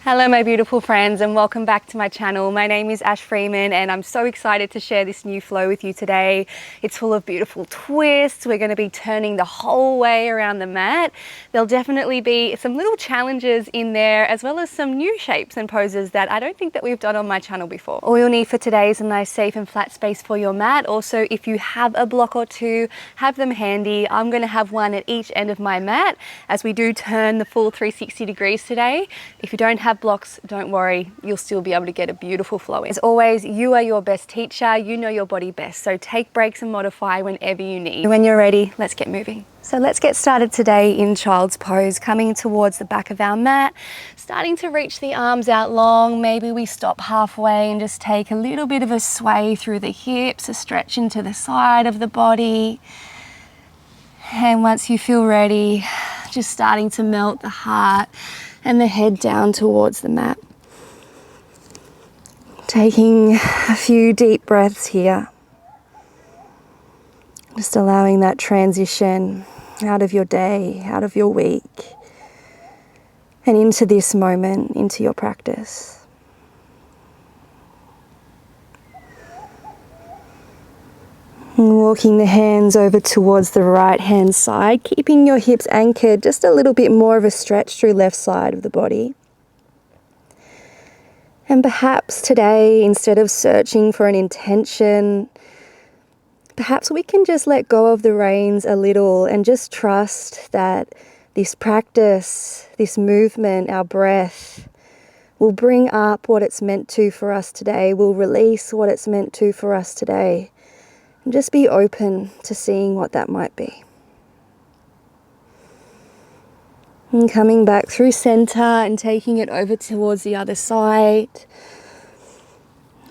Hello my beautiful friends and welcome back to my channel. My name is Ash Freeman and I'm so excited to share this new flow with you today. It's full of beautiful twists. We're going to be turning the whole way around the mat. There'll definitely be some little challenges in there as well as some new shapes and poses that I don't think that we've done on my channel before. All you'll need for today is a nice safe and flat space for your mat. Also, if you have a block or two, have them handy. I'm going to have one at each end of my mat as we do turn the full 360 degrees today. If you don't have blocks, don't worry, you'll still be able to get a beautiful flow in. As always, you are your best teacher, you know your body best, so take breaks and modify whenever you need. When you're ready, let's get moving. So let's get started today in child's pose, coming towards the back of our mat, starting to reach the arms out long. Maybe we stop halfway and just take a little bit of a sway through the hips, a stretch into the side of the body. And once you feel ready, just starting to melt the heart and the head down towards the mat. Taking a few deep breaths here. Just allowing that transition out of your day, out of your week, and into this moment, into your practice. And walking the hands over towards the right hand side, keeping your hips anchored, just a little bit more of a stretch through left side of the body. And perhaps today, instead of searching for an intention, perhaps we can just let go of the reins a little and just trust that this practice, this movement, our breath, will bring up what it's meant to for us today, will release what it's meant to for us today. And just be open to seeing what that might be. And coming back through center and taking it over towards the other side.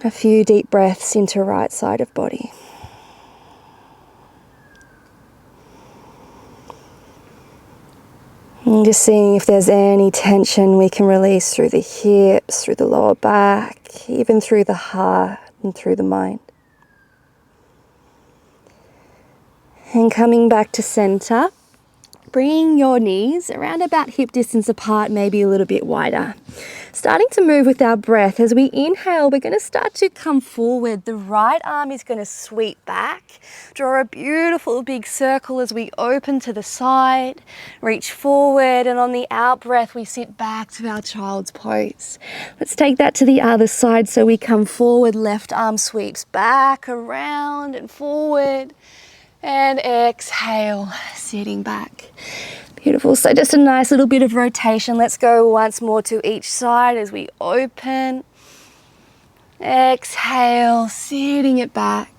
A few deep breaths into right side of body. And just seeing if there's any tension we can release through the hips, through the lower back, even through the heart and through the mind. And coming back to center, bringing your knees around about hip distance apart, maybe a little bit wider. Starting to move with our breath. As we inhale, we're going to start to come forward. The right arm is going to sweep back. Draw a beautiful big circle as we open to the side. Reach forward, and on the out breath, we sit back to our child's pose. Let's take that to the other side. So we come forward, left arm sweeps back, around and forward. And exhale, sitting back. Beautiful. So just a nice little bit of rotation. Let's go once more to each side as we open. Exhale, sitting it back.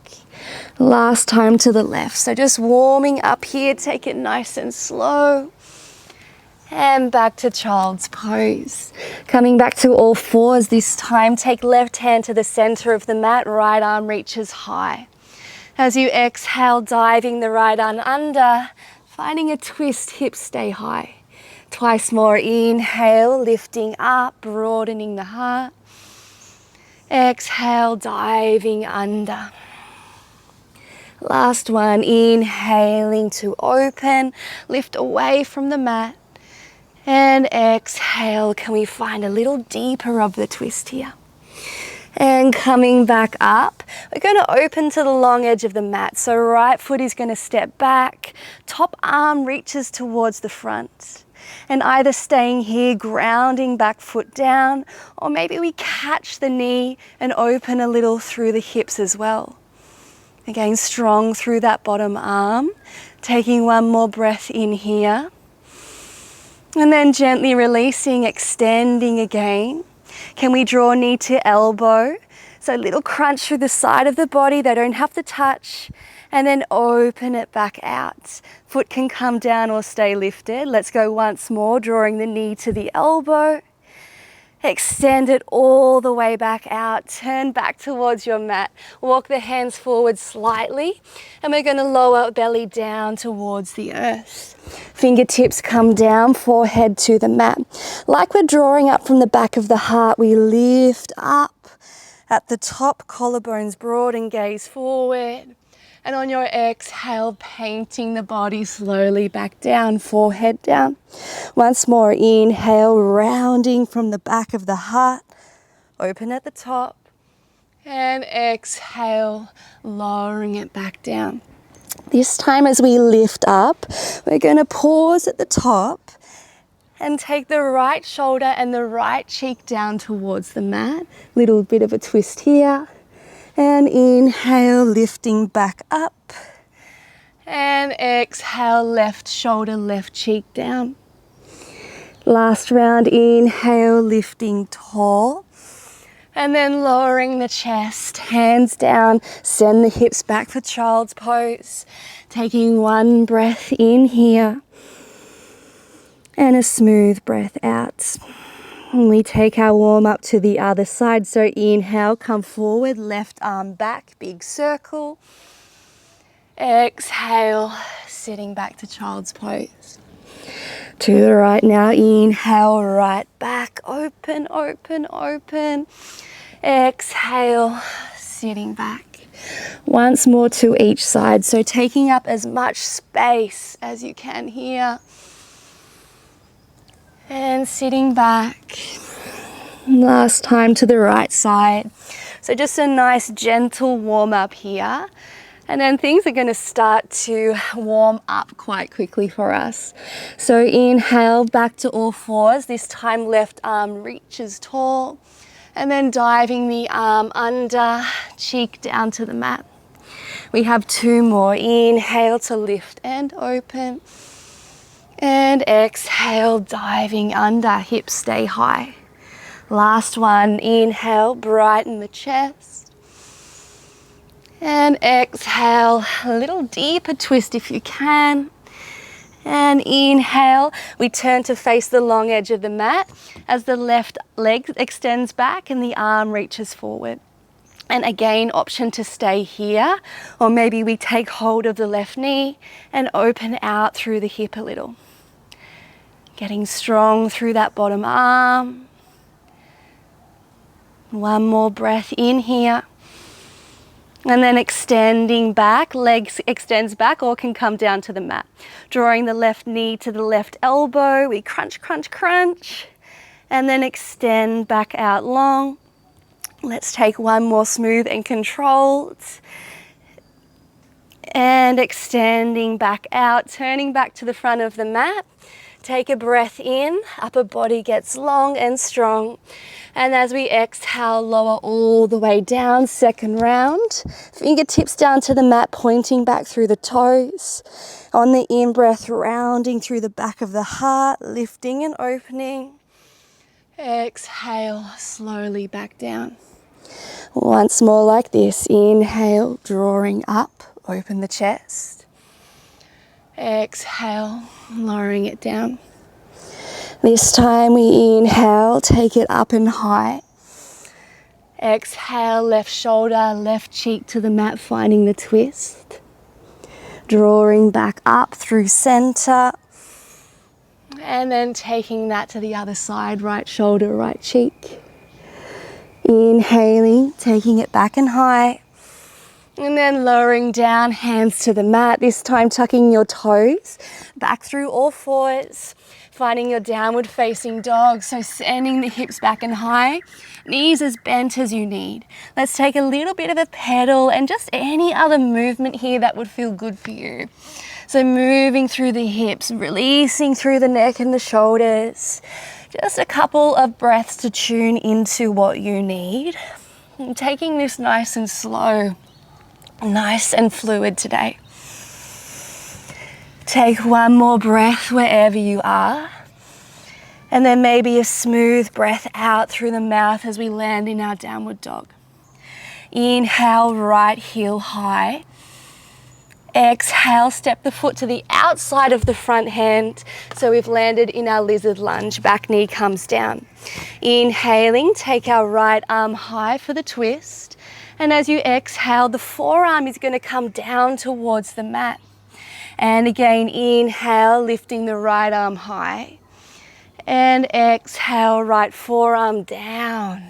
Last time to the left. So just warming up here. Take it nice and slow. And back to child's pose. Coming back to all fours this time. Take left hand to the center of the mat. Right arm reaches high. As you exhale, diving the right arm under, finding a twist, hips stay high. Twice more, inhale, lifting up, broadening the heart. Exhale, diving under. Last one, inhaling to open, lift away from the mat. And exhale, can we find a little deeper of the twist here? And coming back up, we're going to open to the long edge of the mat. So right foot is going to step back, top arm reaches towards the front. And either staying here, grounding back foot down, or maybe we catch the knee and open a little through the hips as well. Again, strong through that bottom arm. Taking one more breath in here. And then gently releasing, extending again. Can we draw knee to elbow? So a little crunch through the side of the body. They don't have to touch. And then open it back out. Foot can come down or stay lifted. Let's go once more, drawing the knee to the elbow. Extend it all the way back out. Turn back towards your mat. Walk the hands forward slightly. And we're going to lower belly down towards the earth. Fingertips come down, forehead to the mat. Like we're drawing up from the back of the heart, we lift up at the top, collarbones broad and gaze forward. And on your exhale, painting the body slowly back down, forehead down. Once more, inhale, rounding from the back of the heart, open at the top. And exhale, lowering it back down. This time as we lift up, we're going to pause at the top and take the right shoulder and the right cheek down towards the mat. Little bit of a twist here. And inhale, lifting back up. And exhale, left shoulder, left cheek down. Last round, inhale, lifting tall. And then lowering the chest, hands down, send the hips back for child's pose. Taking one breath in here. And a smooth breath out. And we take our warm up to the other side. So inhale, come forward, left arm back, big circle. Exhale, sitting back to child's pose. To the right now, inhale, right back, open, open, open. Exhale, sitting back. Once more to each side. So taking up as much space as you can here. And sitting back. Last time to the right side. So just a nice gentle warm up here. And then things are going to start to warm up quite quickly for us. So inhale, back to all fours. This time left arm reaches tall. And then diving the arm under, cheek down to the mat. We have two more. Inhale to lift and open. And exhale, diving under, hips stay high. Last one, inhale, brighten the chest. And exhale, a little deeper twist if you can. And inhale, we turn to face the long edge of the mat as the left leg extends back and the arm reaches forward. And again, option to stay here, or maybe we take hold of the left knee and open out through the hip a little. Getting strong through that bottom arm. One more breath in here. And then extending back, legs extends back or can come down to the mat. Drawing the left knee to the left elbow, we crunch, crunch, crunch. And then extend back out long. Let's take one more smooth and controlled. And extending back out, turning back to the front of the mat. Take a breath in, upper body gets long and strong. And as we exhale, lower all the way down, second round. Fingertips down to the mat, pointing back through the toes. On the in-breath, rounding through the back of the heart, lifting and opening. Exhale, slowly back down. Once more like this, inhale, drawing up, open the chest. Exhale, lowering it down. This time we inhale, take it up and high. Exhale, left shoulder, left cheek to the mat, finding the twist. Drawing back up through center. And then taking that to the other side, right shoulder, right cheek. Inhaling, taking it back and high. And then lowering down, hands to the mat, this time tucking your toes back through all fours, finding your downward facing dog, so sending the hips back and high, knees as bent as you need. Let's take a little bit of a pedal and just any other movement here that would feel good for you. So moving through the hips, releasing through the neck and the shoulders. Just a couple of breaths to tune into what you need. And taking this nice and slow. Nice and fluid today. Take one more breath wherever you are. And then maybe a smooth breath out through the mouth as we land in our downward dog. Inhale, right heel high. Exhale, step the foot to the outside of the front hand. So we've landed in our lizard lunge. Back knee comes down. Inhaling, take our right arm high for the twist. And as you exhale, the forearm is going to come down towards the mat. And again, inhale, lifting the right arm high. And exhale, right forearm down.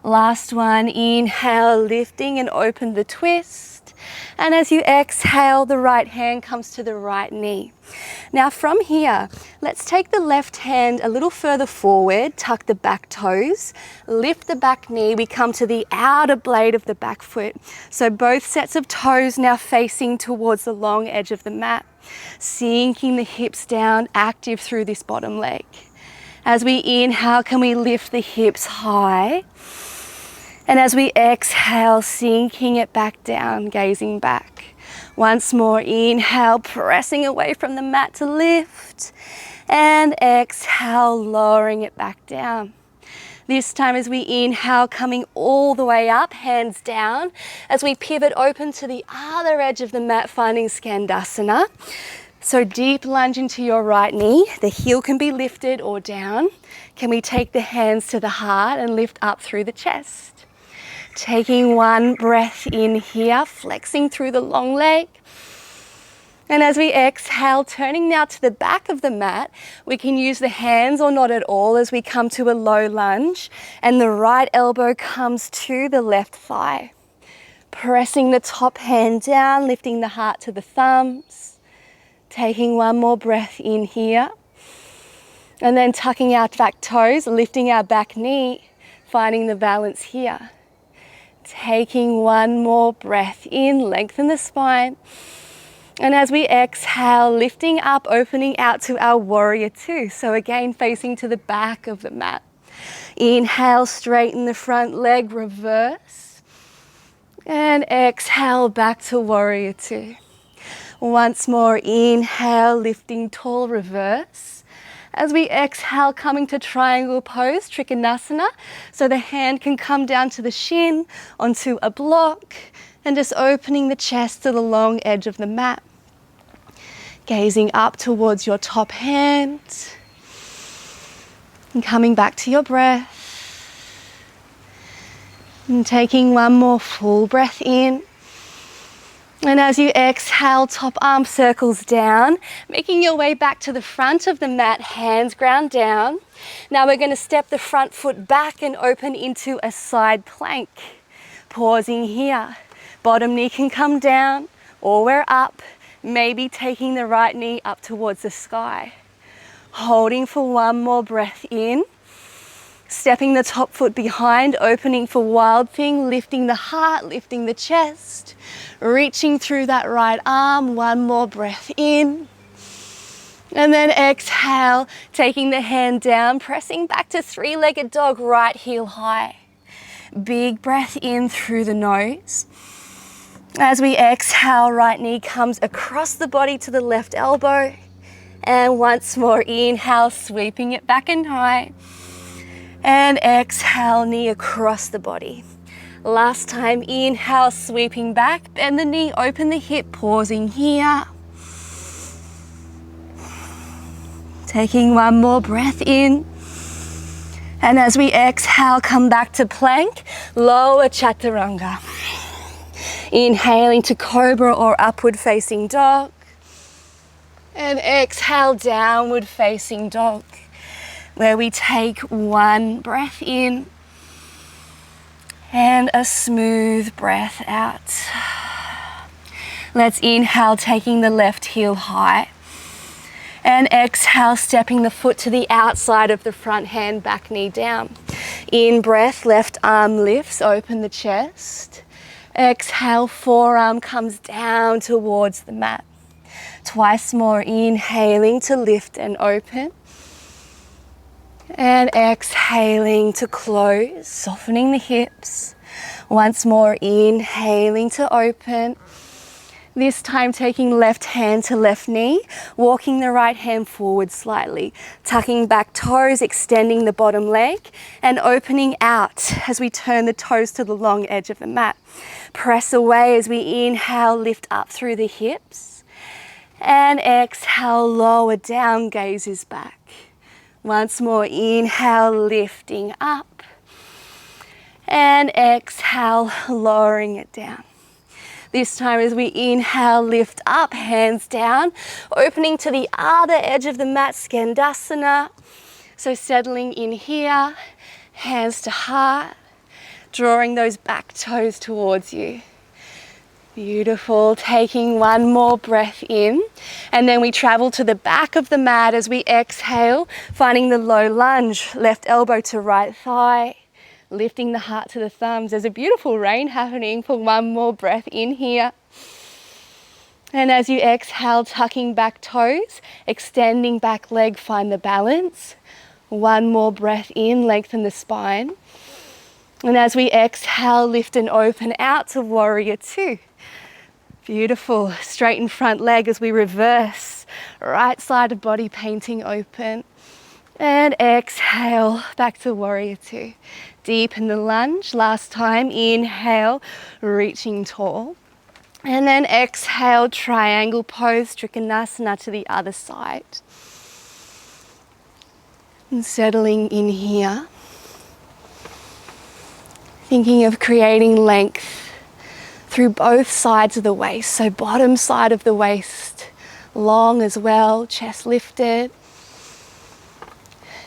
Last one, inhale, lifting and open the twist. And as you exhale, the right hand comes to the right knee. Now from here, let's take the left hand a little further forward, tuck the back toes, lift the back knee. We come to the outer blade of the back foot. So both sets of toes now facing towards the long edge of the mat, sinking the hips down, active through this bottom leg. As we inhale, can we lift the hips high? And as we exhale, sinking it back down, gazing back. Once more, inhale, pressing away from the mat to lift. And exhale, lowering it back down. This time as we inhale, coming all the way up, hands down. As we pivot open to the other edge of the mat, finding Skandasana. So deep lunge into your right knee. The heel can be lifted or down. Can we take the hands to the heart and lift up through the chest? Taking one breath in here, flexing through the long leg. And as we exhale, turning now to the back of the mat, we can use the hands or not at all as we come to a low lunge. And the right elbow comes to the left thigh. Pressing the top hand down, lifting the heart to the thumbs. Taking one more breath in here. And then tucking our back toes, lifting our back knee, finding the balance here. Taking one more breath in, lengthen the spine. And as we exhale, lifting up, opening out to our warrior two. So again, facing to the back of the mat. Inhale, straighten the front leg, reverse. And exhale, back to warrior two. Once more, inhale, lifting tall, reverse. As we exhale, coming to triangle pose, Trikanasana. So the hand can come down to the shin, onto a block, and just opening the chest to the long edge of the mat. Gazing up towards your top hand. And coming back to your breath. And taking one more full breath in. And as you exhale, top arm circles down, making your way back to the front of the mat, hands ground down. Now we're going to step the front foot back and open into a side plank. Pausing here. Bottom knee can come down or we're up, maybe taking the right knee up towards the sky. Holding for one more breath in. Stepping the top foot behind, opening for wild thing, lifting the heart, lifting the chest, reaching through that right arm, one more breath in. And then exhale, taking the hand down, pressing back to three-legged dog, right heel high. Big breath in through the nose. As we exhale, right knee comes across the body to the left elbow. And once more, inhale, sweeping it back and high. And exhale, knee across the body. Last time, inhale, sweeping back, bend the knee, open the hip, pausing here. Taking one more breath in. And as we exhale, come back to plank, lower chaturanga. Inhaling to cobra or upward facing dog. And exhale, downward facing dog, where we take one breath in and a smooth breath out. Let's inhale, taking the left heel high. And exhale, stepping the foot to the outside of the front hand, back knee down. In breath, left arm lifts, open the chest. Exhale, forearm comes down towards the mat. Twice more, inhaling to lift and open. And exhaling to close, softening the hips. Once more, inhaling to open. This time taking left hand to left knee, walking the right hand forward slightly, tucking back toes, extending the bottom leg, and opening out as we turn the toes to the long edge of the mat. Press away as we inhale, lift up through the hips. And exhale, lower down, gazes back. Once more, inhale, lifting up. And exhale, lowering it down. This time as we inhale, lift up, hands down, opening to the other edge of the mat, Skandasana. So settling in here, hands to heart, drawing those back toes towards you. Beautiful. Taking one more breath in, and then we travel to the back of the mat as we exhale, finding the low lunge, left elbow to right thigh, lifting the heart to the thumbs. There's a beautiful rain happening for one more breath in here. And as you exhale, tucking back toes, extending back leg, find the balance. One more breath in, lengthen the spine. And as we exhale, lift and open out to warrior two. Beautiful. Straighten front leg as we reverse. Right side of body painting open. And exhale, back to warrior two. Deepen the lunge. Last time, inhale, reaching tall. And then exhale, triangle pose, Trikanasana to the other side. And settling in here. Thinking of creating length through both sides of the waist. So bottom side of the waist, long as well, chest lifted.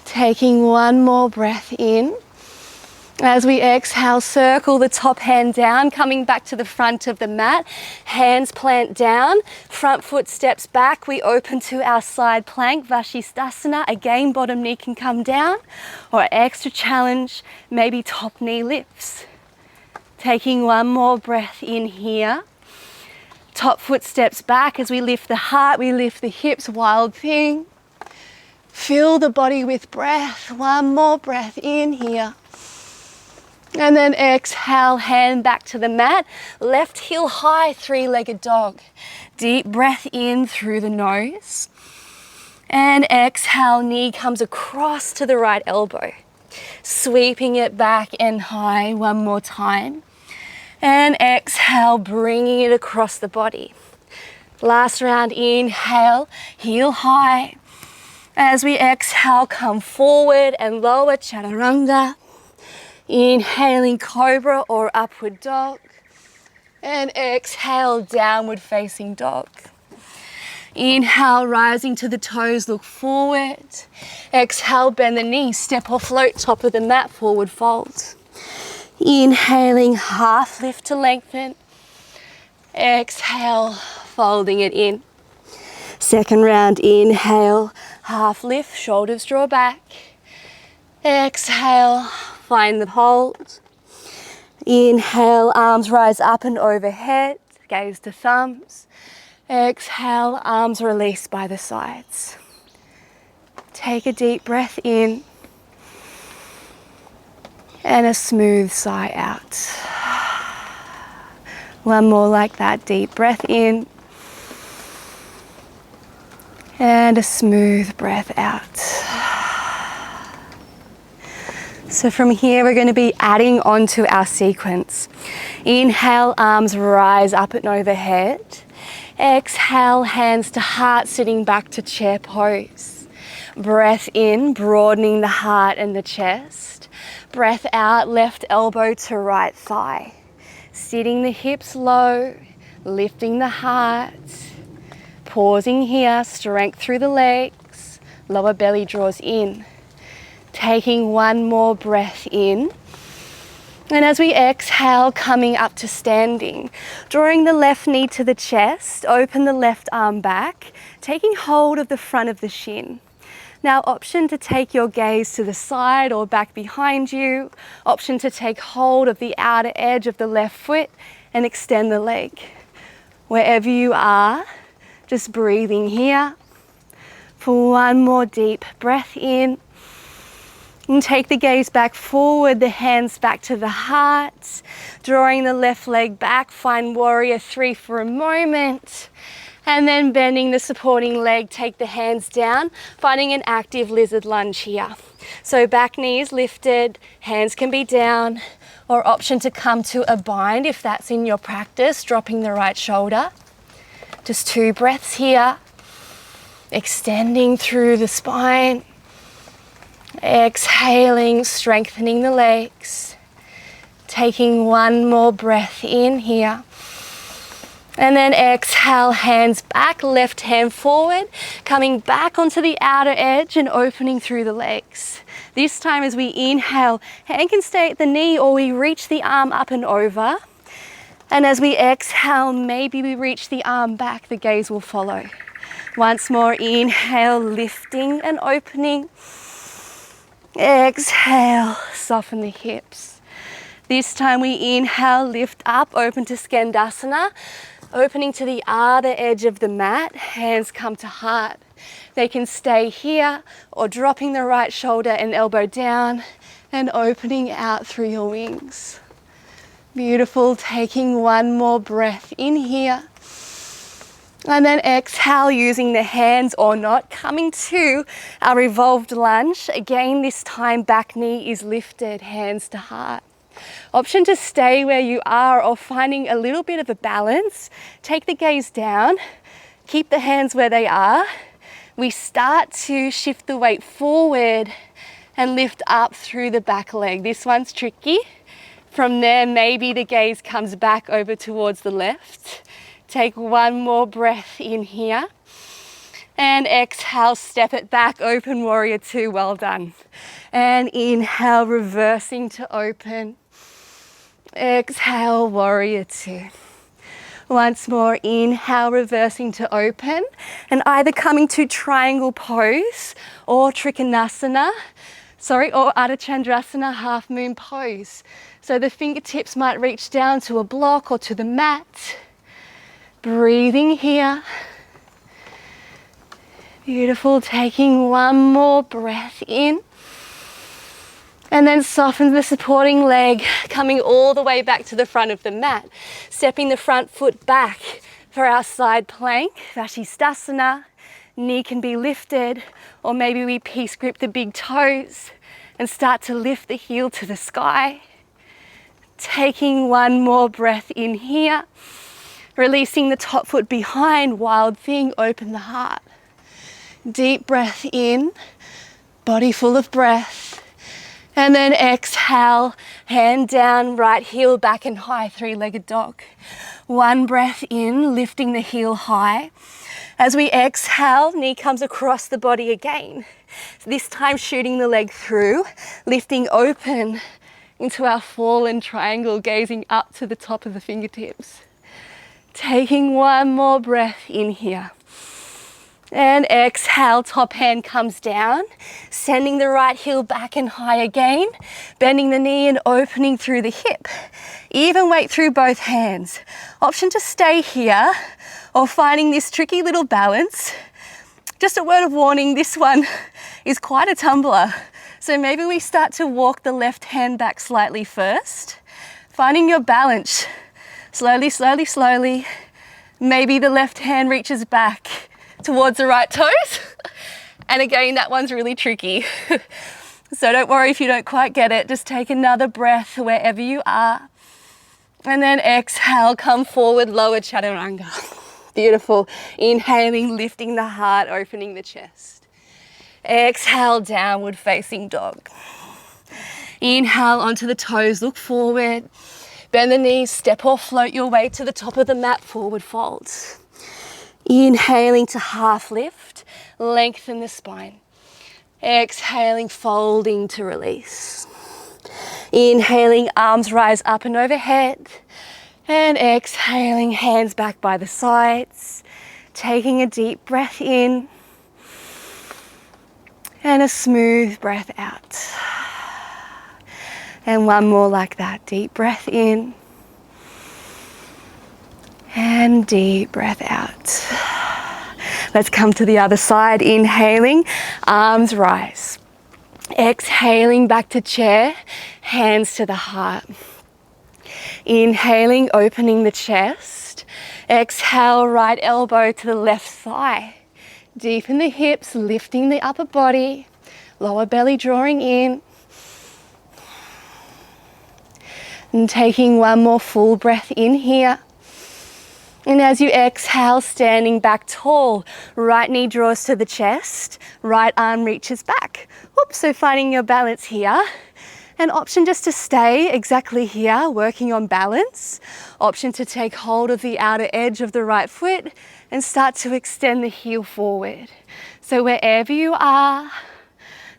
Taking one more breath in. As we exhale, circle the top hand down, coming back to the front of the mat. Hands plant down, front foot steps back. We open to our side plank, Vashistasana. Again, bottom knee can come down, or extra challenge, maybe top knee lifts. Taking one more breath in here. Top foot steps back as we lift the heart, we lift the hips, wild thing. Fill the body with breath. One more breath in here. And then exhale, hand back to the mat. Left heel high, three-legged dog. Deep breath in through the nose. And exhale, knee comes across to the right elbow. Sweeping it back and high one more time. And exhale, bringing it across the body. Last round, inhale, heel high. As we exhale, come forward and lower, chaturanga. Inhaling cobra or upward dog. And exhale, downward facing dog. Inhale, rising to the toes, look forward. Exhale, bend the knees, step or float, top of the mat, forward fold. Inhaling, half lift to lengthen. Exhale, folding it in. Second round, inhale, half lift, shoulders draw back. Exhale, find the hold. Inhale, arms rise up and overhead, gaze to thumbs. Exhale, arms release by the sides. Take a deep breath in. And a smooth sigh out. One more like that, deep breath in. And a smooth breath out. So from here, we're going to be adding on to our sequence. Inhale, arms rise up and overhead. Exhale, hands to heart, sitting back to chair pose. Breath in, broadening the heart and the chest. Breath out, left elbow to right thigh. Sitting the hips low, lifting the heart. Pausing here, strength through the legs. Lower belly draws in. Taking one more breath in. And as we exhale, coming up to standing. Drawing the left knee to the chest, open the left arm back, taking hold of the front of the shin. Now, option to take your gaze to the side or back behind you. Option to take hold of the outer edge of the left foot and extend the leg. Wherever you are, just breathing here. For one more deep breath in. And take the gaze back forward, the hands back to the heart. Drawing the left leg back, find warrior three for a moment. And then bending the supporting leg, take the hands down, finding an active lizard lunge here. So back knees lifted, hands can be down, or option to come to a bind if that's in your practice, dropping the right shoulder. Just 2 breaths here. Extending through the spine. Exhaling, strengthening the legs. Taking one more breath in here. And then exhale, hands back, left hand forward, coming back onto the outer edge and opening through the legs. This time as we inhale, hand can stay at the knee or we reach the arm up and over. And as we exhale, maybe we reach the arm back, the gaze will follow. Once more, inhale, lifting and opening. Exhale, soften the hips. This time we inhale, lift up, open to Skandasana, opening to the outer edge of the mat, hands come to heart. They can stay here or dropping the right shoulder and elbow down and opening out through your wings. Beautiful, taking one more breath in here. And then exhale, using the hands or not, coming to our revolved lunge. Again, this time back knee is lifted, hands to heart. Option to stay where you are or finding a little bit of a balance. Take the gaze down, keep the hands where they are. We start to shift the weight forward and lift up through the back leg. This one's tricky. From there, maybe the gaze comes back over towards the left. Take one more breath in here. And exhale, step it back, open warrior two, well done. And inhale, reversing to open. Exhale, warrior two. Once more, inhale, reversing to open. And either coming to triangle pose or Trikanasana, or Ardha Chandrasana, half moon pose. So the fingertips might reach down to a block or to the mat. Breathing here. Beautiful, taking one more breath in. And then soften the supporting leg, coming all the way back to the front of the mat. Stepping the front foot back for our side plank, Vashistasana. Knee can be lifted, or maybe we peace grip the big toes and start to lift the heel to the sky. Taking one more breath in here. Releasing the top foot behind, wild thing, open the heart. Deep breath in, body full of breath. And then exhale, hand down, right heel back and high, three-legged dog. One breath in, lifting the heel high. As we exhale, knee comes across the body again. This time shooting the leg through, lifting open into our fallen triangle, gazing up to the top of the fingertips. Taking one more breath in here. And exhale, top hand comes down, sending the right heel back and high again, bending the knee and opening through the hip. Even weight through both hands. Option to stay here or finding this tricky little balance. Just a word of warning, this one is quite a tumbler. So maybe we start to walk the left hand back slightly first, finding your balance. Slowly, slowly, slowly. Maybe the left hand reaches back towards the right toes. And again, that one's really tricky. So don't worry if you don't quite get it. Just take another breath wherever you are. And then exhale, come forward, lower chaturanga. Beautiful. Inhaling, lifting the heart, opening the chest. Exhale, downward facing dog. Inhale onto the toes, look forward. Bend the knees, step or float your way to the top of the mat, forward fold. Inhaling to half lift, lengthen the spine. Exhaling, folding to release. Inhaling, arms rise up and overhead. And exhaling, hands back by the sides. Taking a deep breath in. And a smooth breath out. And one more like that. Deep breath in. And deep breath out. Let's come to the other side. Inhaling, arms rise. Exhaling, back to chair, hands to the heart. Inhaling, opening the chest. Exhale, right elbow to the left thigh. Deepen the hips, lifting the upper body. Lower belly drawing in. And taking one more full breath in here. And as you exhale, standing back tall, right knee draws to the chest, right arm reaches back. Oops, so finding your balance here. An option just to stay exactly here, working on balance. Option to take hold of the outer edge of the right foot and start to extend the heel forward. So wherever you are,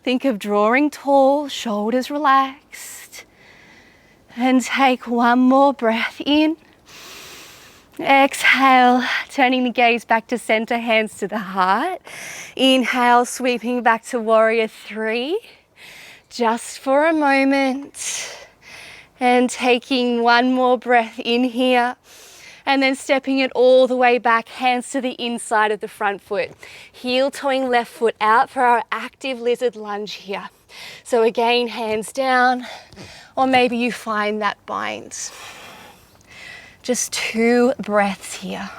think of drawing tall, shoulders relaxed. And take one more breath in. Exhale, turning the gaze back to center, hands to the heart. Inhale, sweeping back to warrior three. Just for a moment. And taking one more breath in here. And then stepping it all the way back, hands to the inside of the front foot. Heel toeing left foot out for our active lizard lunge here. So again, hands down, or maybe you find that binds. Just 2 breaths here.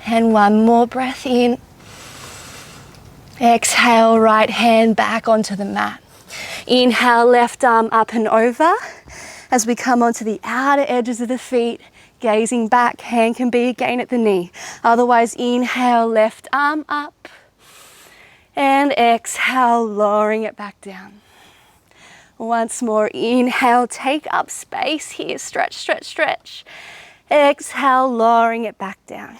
And one more breath in. Exhale, right hand back onto the mat. Inhale, left arm up and over. As we come onto the outer edges of the feet, gazing back, hand can be again at the knee. Otherwise, inhale, left arm up. And exhale, lowering it back down. Once more, inhale, take up space here. Stretch, stretch, stretch. Exhale, lowering it back down.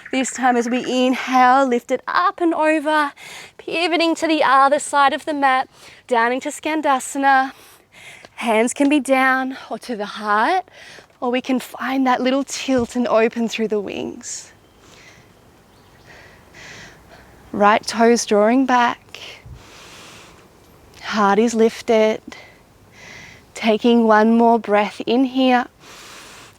This time as we inhale, lift it up and over, pivoting to the other side of the mat, down into Skandasana. Hands can be down or to the heart, or we can find that little tilt and open through the wings. Right toes drawing back. Heart is lifted. Taking one more breath in here.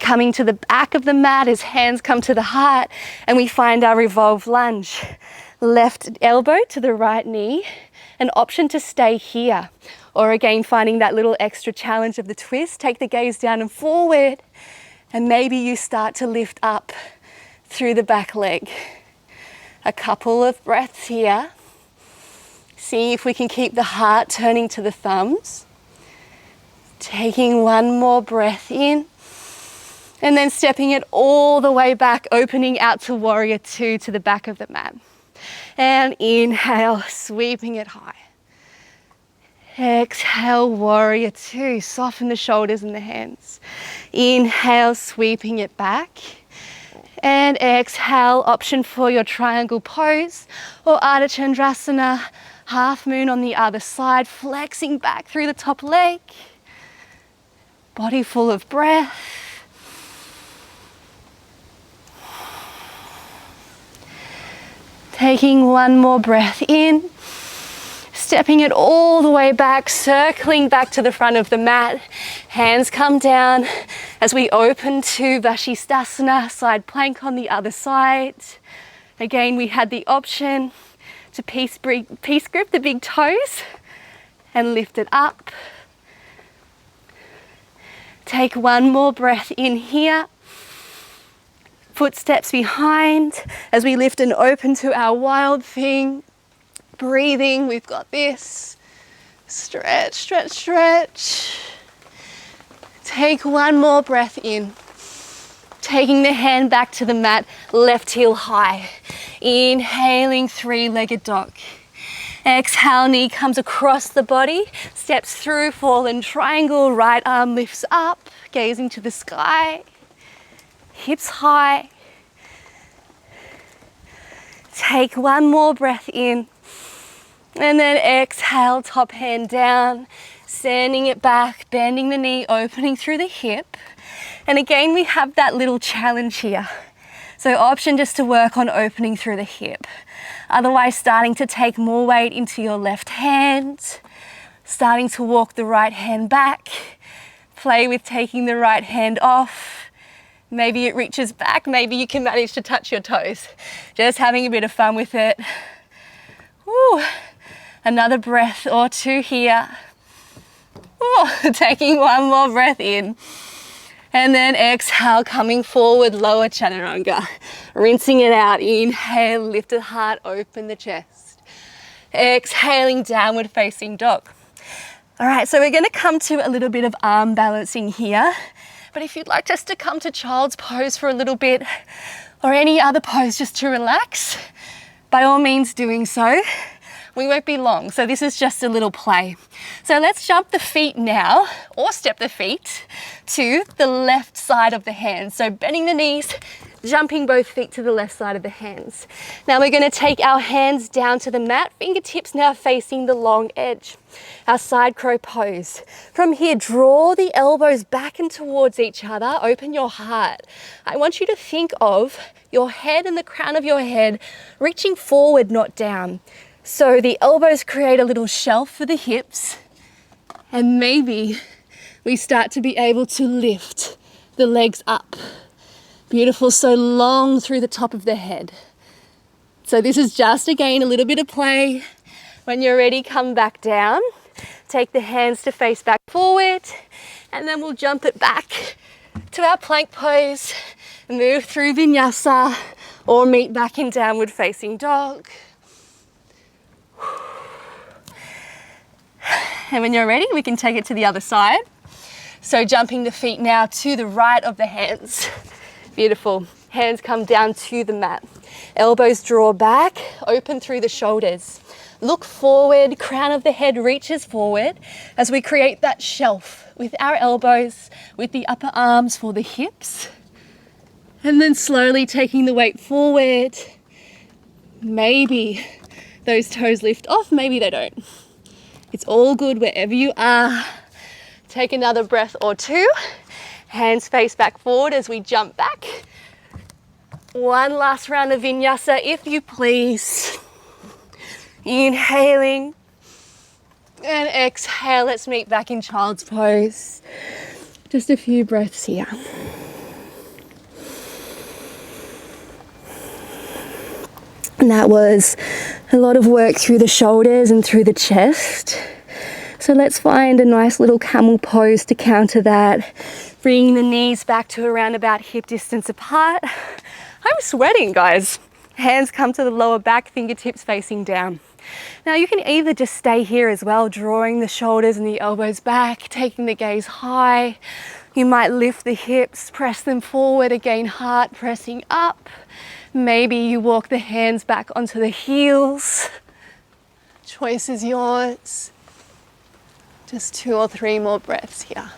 Coming to the back of the mat as hands come to the heart and we find our revolved lunge. Left elbow to the right knee. An option to stay here. Or again, finding that little extra challenge of the twist. Take the gaze down and forward. And maybe you start to lift up through the back leg. A couple of breaths here. See if we can keep the heart turning to the thumbs. Taking one more breath in. And then stepping it all the way back, opening out to warrior two to the back of the mat. And inhale, sweeping it high. Exhale, warrior two. Soften the shoulders and the hands. Inhale, sweeping it back. And exhale, option for your triangle pose or Ardha Chandrasana, half moon on the other side, flexing back through the top leg. Body full of breath. Taking one more breath in, stepping it all the way back, circling back to the front of the mat. Hands come down as we open to Vashistasana, side plank on the other side. Again, we had the option to peace grip the big toes and lift it up. Take one more breath in here. Footsteps behind as we lift and open to our wild thing. Breathing, we've got this. Stretch, stretch, stretch. Take one more breath in. Taking the hand back to the mat, left heel high. Inhaling, three-legged dog. Exhale, knee comes across the body, steps through, fallen triangle, right arm lifts up, gazing to the sky. Hips high. Take one more breath in. And then exhale, top hand down, sending it back, bending the knee, opening through the hip. And again, we have that little challenge here. So option just to work on opening through the hip. Otherwise, starting to take more weight into your left hand, starting to walk the right hand back, play with taking the right hand off. Maybe it reaches back, maybe you can manage to touch your toes. Just having a bit of fun with it. Woo. Another breath or two here. Woo. Taking one more breath in. And then exhale, coming forward, lower chaturanga. Rinsing it out, inhale, lift the heart, open the chest. Exhaling, downward facing dog. All right, so we're gonna come to a little bit of arm balancing here. But if you'd like just to come to child's pose for a little bit, or any other pose just to relax, by all means doing so. We won't be long, so this is just a little play. So let's jump the feet now, or step the feet to the left side of the hands. So bending the knees, jumping both feet to the left side of the hands. Now we're going to take our hands down to the mat, fingertips now facing the long edge. Our side crow pose. From here, draw the elbows back and towards each other, open your heart. I want you to think of your head and the crown of your head reaching forward, not down. So the elbows create a little shelf for the hips, and maybe we start to be able to lift the legs up. Beautiful, so long through the top of the head. So this is just, again, a little bit of play. When you're ready, come back down. Take the hands to face back forward, and then we'll jump it back to our plank pose, move through Vinyasa, or meet back in downward facing dog. And when you're ready, we can take it to the other side. So jumping the feet now to the right of the hands. Beautiful. Hands come down to the mat. Elbows draw back, open through the shoulders. Look forward, crown of the head reaches forward as we create that shelf with our elbows, with the upper arms for the hips. And then slowly taking the weight forward. Maybe those toes lift off, maybe they don't. It's all good wherever you are. Take another breath or two. Hands face back forward as we jump back. One last round of Vinyasa, if you please. Inhaling and exhale. Let's meet back in child's pose. Just a few breaths here. And that was a lot of work through the shoulders and through the chest. So let's find a nice little camel pose to counter that. Bringing the knees back to around about hip distance apart. I'm sweating, guys. Hands come to the lower back, fingertips facing down. Now you can either just stay here as well, drawing the shoulders and the elbows back, taking the gaze high. You might lift the hips, press them forward, again, heart pressing up. Maybe you walk the hands back onto the heels. Choice is yours. Just 2 or 3 more breaths here.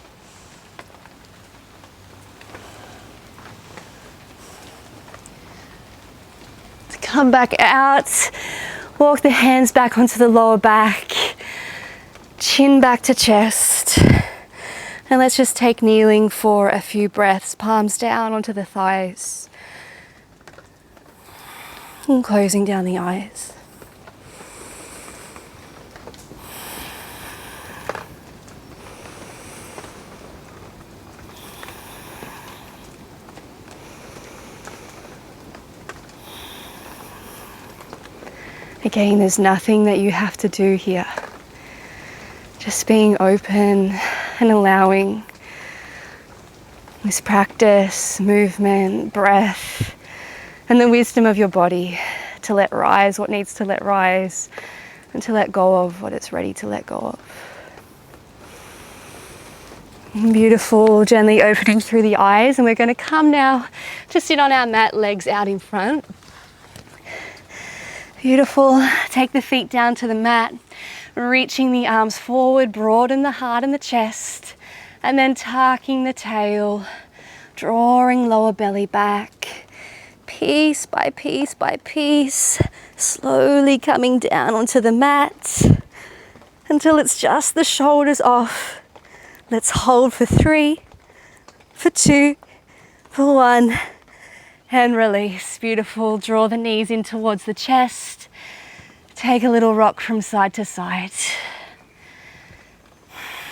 To come back out, walk the hands back onto the lower back, chin back to chest. And let's just take kneeling for a few breaths, palms down onto the thighs. And closing down the eyes. Again, there's nothing that you have to do here. Just being open and allowing this practice, movement, breath, and the wisdom of your body to let rise what needs to let rise and to let go of what it's ready to let go of. Beautiful, gently opening through the eyes, and we're going to come now to sit on our mat, legs out in front. Beautiful. Take the feet down to the mat, reaching the arms forward, broaden the heart and the chest, and then tucking the tail, drawing lower belly back, piece by piece by piece, slowly coming down onto the mat until it's just the shoulders off. Let's hold for 3, for 2, for 1. And release. Beautiful. Draw the knees in towards the chest. Take a little rock from side to side.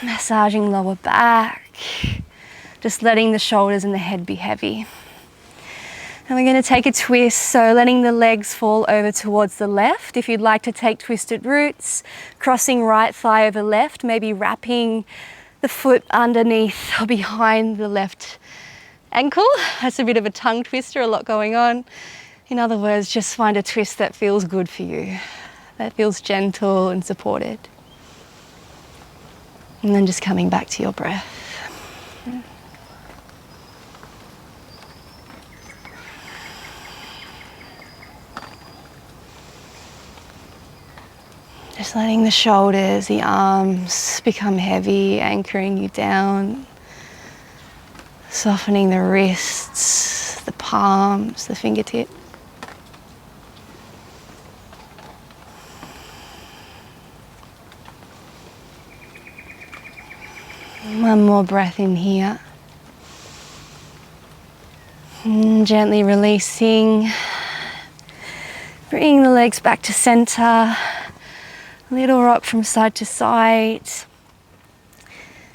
Massaging lower back. Just letting the shoulders and the head be heavy. And we're going to take a twist. So letting the legs fall over towards the left. If you'd like to take twisted roots, crossing right thigh over left, maybe wrapping the foot underneath or behind the left ankle. That's a bit of a tongue twister, a lot going on. In other words, just find a twist that feels good for you, that feels gentle and supported. And then just coming back to your breath. Just letting the shoulders, the arms become heavy, anchoring you down. Softening the wrists, the palms, the fingertips. One more breath in here. And gently releasing. Bringing the legs back to center. Little rock from side to side.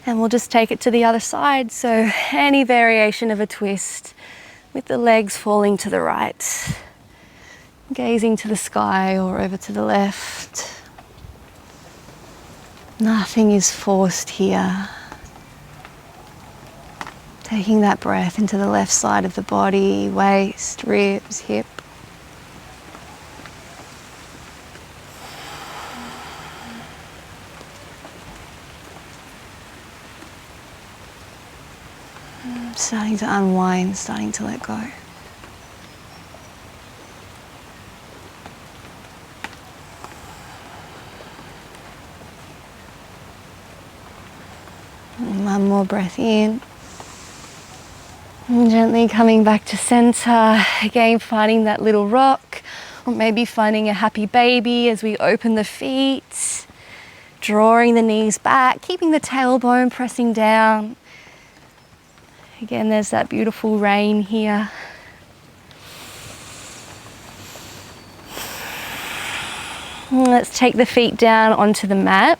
And we'll just take it to the other side. So any variation of a twist with the legs falling to the right. Gazing to the sky or over to the left. Nothing is forced here. Taking that breath into the left side of the body, waist, ribs, hip. Starting to unwind, starting to let go. And one more breath in. And gently coming back to center. Again, finding that little rock, or maybe finding a happy baby as we open the feet. Drawing the knees back, keeping the tailbone pressing down. Again, there's that beautiful rain here. Let's take the feet down onto the mat.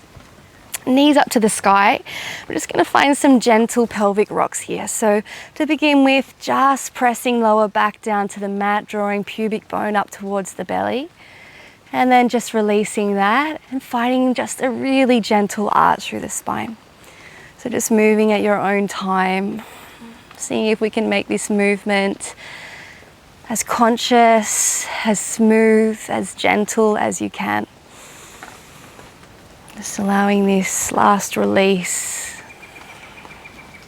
Knees up to the sky. We're just going to find some gentle pelvic rocks here. So to begin with, just pressing lower back down to the mat, drawing pubic bone up towards the belly. And then just releasing that and finding just a really gentle arch through the spine. So just moving at your own time. Seeing if we can make this movement as conscious, as smooth, as gentle as you can. Just allowing this last release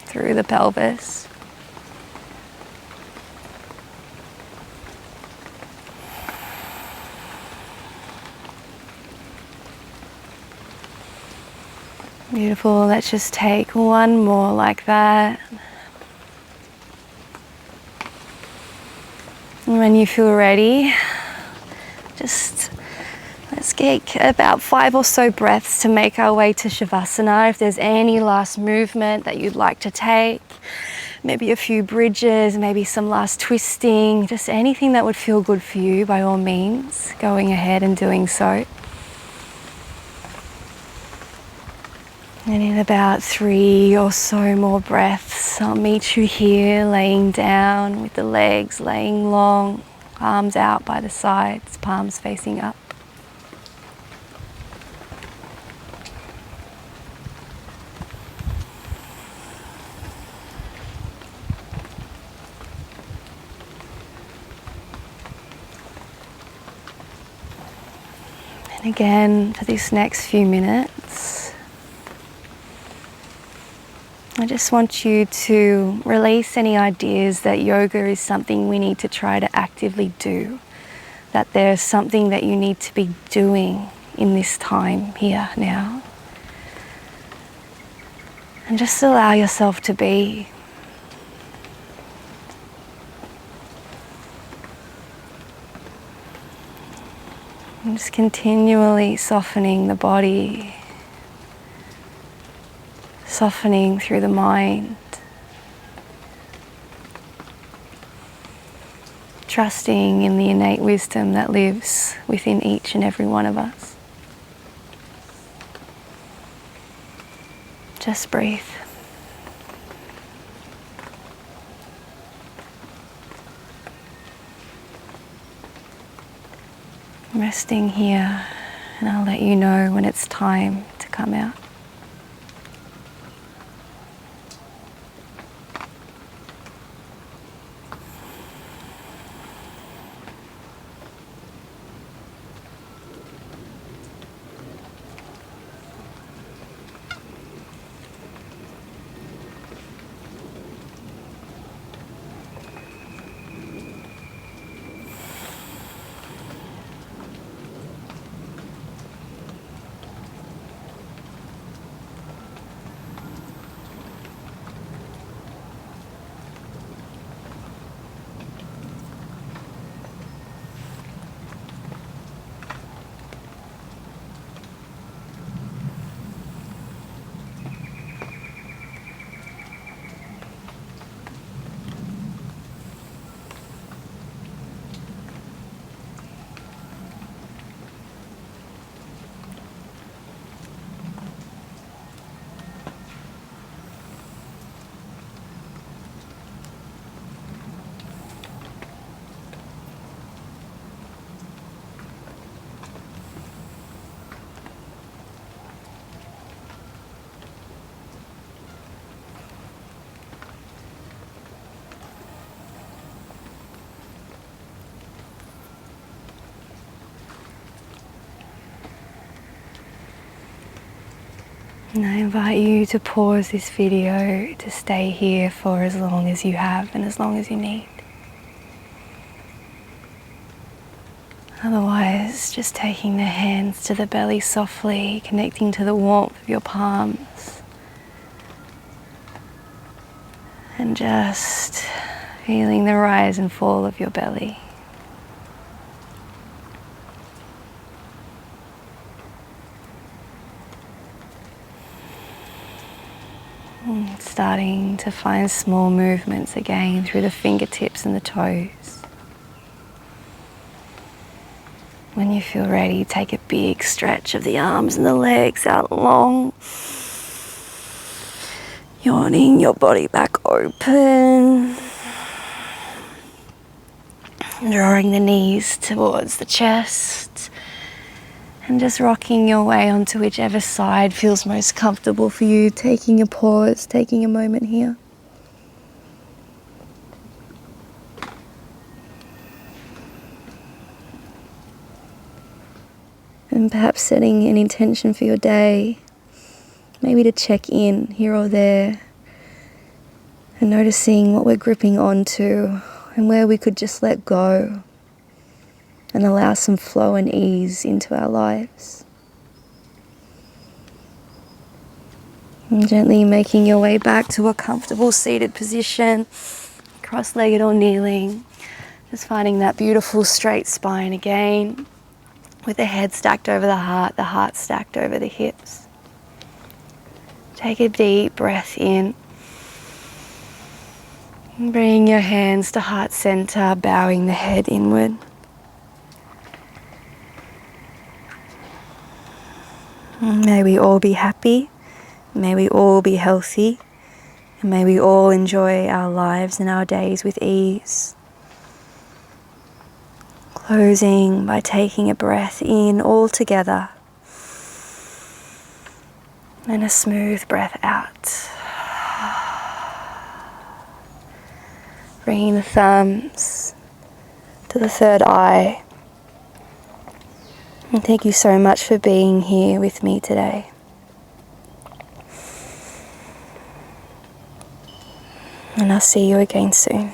through the pelvis. Beautiful. Let's just take one more like that. And when you feel ready, just let's get about 5 or so breaths to make our way to Shavasana. If there's any last movement that you'd like to take, maybe a few bridges, maybe some last twisting, just anything that would feel good for you, by all means, going ahead and doing so. And in about 3 or so more breaths, I'll meet you here, laying down with the legs laying long, arms out by the sides, palms facing up. And again, for this next few minutes, I just want you to release any ideas that yoga is something we need to try to actively do, that there's something that you need to be doing in this time here now. And just allow yourself to be. And just continually softening the body. Softening through the mind, trusting in the innate wisdom that lives within each and every one of us. Just breathe. Resting here, and I'll let you know when it's time to come out. And I invite you to pause this video to stay here for as long as you have and as long as you need. Otherwise, just taking the hands to the belly softly, connecting to the warmth of your palms. And just feeling the rise and fall of your belly. And starting to find small movements again through the fingertips and the toes. When you feel ready, take a big stretch of the arms and the legs out long. Yawning your body back open. Drawing the knees towards the chest. And just rocking your way onto whichever side feels most comfortable for you. Taking a pause, taking a moment here. And perhaps setting an intention for your day. Maybe to check in here or there. And noticing what we're gripping onto and where we could just let go. And allow some flow and ease into our lives. And gently making your way back to a comfortable seated position, cross-legged or kneeling. Just finding that beautiful straight spine again, with the head stacked over the heart stacked over the hips. Take a deep breath in. And bring your hands to heart center, bowing the head inward. May we all be happy, may we all be healthy, and may we all enjoy our lives and our days with ease. Closing by taking a breath in all together, and a smooth breath out. Bringing the thumbs to the third eye. And thank you so much for being here with me today. And I'll see you again soon.